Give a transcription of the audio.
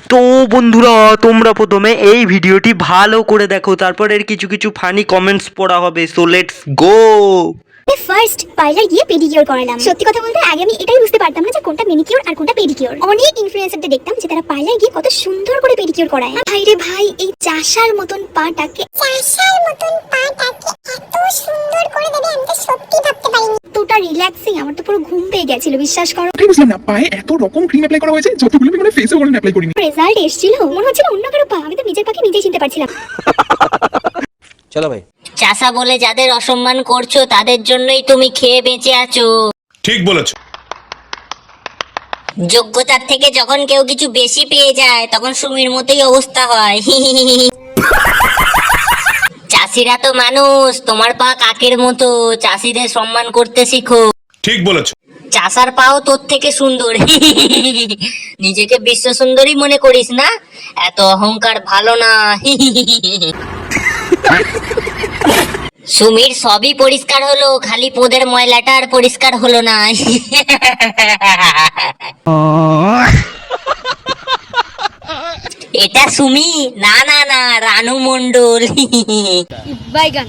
তো বন্ধুরা, তোমরা প্রথমে এই ভিডিওটি ভালো করে দেখো, তারপর এর কিছু কিছু ফানি কমেন্টস পড়া হবে। So let's go. First parlour গিয়ে পেডিকিউর করালাম। সত্যি কথা বলতে আগে আমি এটাই বুঝতে পারতাম না যে কোনটা মেনিকিউর আর কোনটা পেডিকিউর। অনেক ইনফ্লুয়েন্সারদের দেখতাম যে তারা পার্লার গিয়ে কত সুন্দর করে পেডিকিউর করায়। ভাই রে ভাই, এই চাষার মতন পাটাকে এত সুন্দর করে দেবে আমি তো সত্যি ভাবতে পারিনি। এতটা রিল্যাক্সিং, আমার তো পুরো ঘুম পেয়ে গেছিল, বিশ্বাস করো। আমি বুঝলাম না, পায়ে এত রকম ক্রিম অ্যাপ্লাই করা হয়েছে যতগুলো আমি মানে ফেসে কোনো অ্যাপ্লাই করিনি। রেজাল্ট এসেছিল মনে হচ্ছিল অন্য কারো পা, আমি তো নিজের পাকে নিজেই চিনতে পারছিলাম। চলো ভাই। চাষা বলে যাদের অসম্মান করছো তাদের জন্যই তুমি খেয়ে বেঁচে আছো। ঠিক বলেছো। যোগ্যতার থেকে যখন কেউ কিছু বেশি পেয়ে যায় তখন সুমির মতোই অবস্থা হয়। চাষিরা তো মানুষ, তোমার পা কাকের মতো, চাষিদের সম্মান করতে শিখো। ঠিক বলেছো। চাষার পাও তোর থেকে সুন্দর। নিজেকে বিশ্ব সুন্দরী মনে করিস না, এত অহংকার ভালো না। সুমির সবই পরিষ্কার হলো, খালি পোদের ময়লাটা আর পরিষ্কার হলো না। এটা সুমি না, না না, রানু মন্ডল। বাইগান।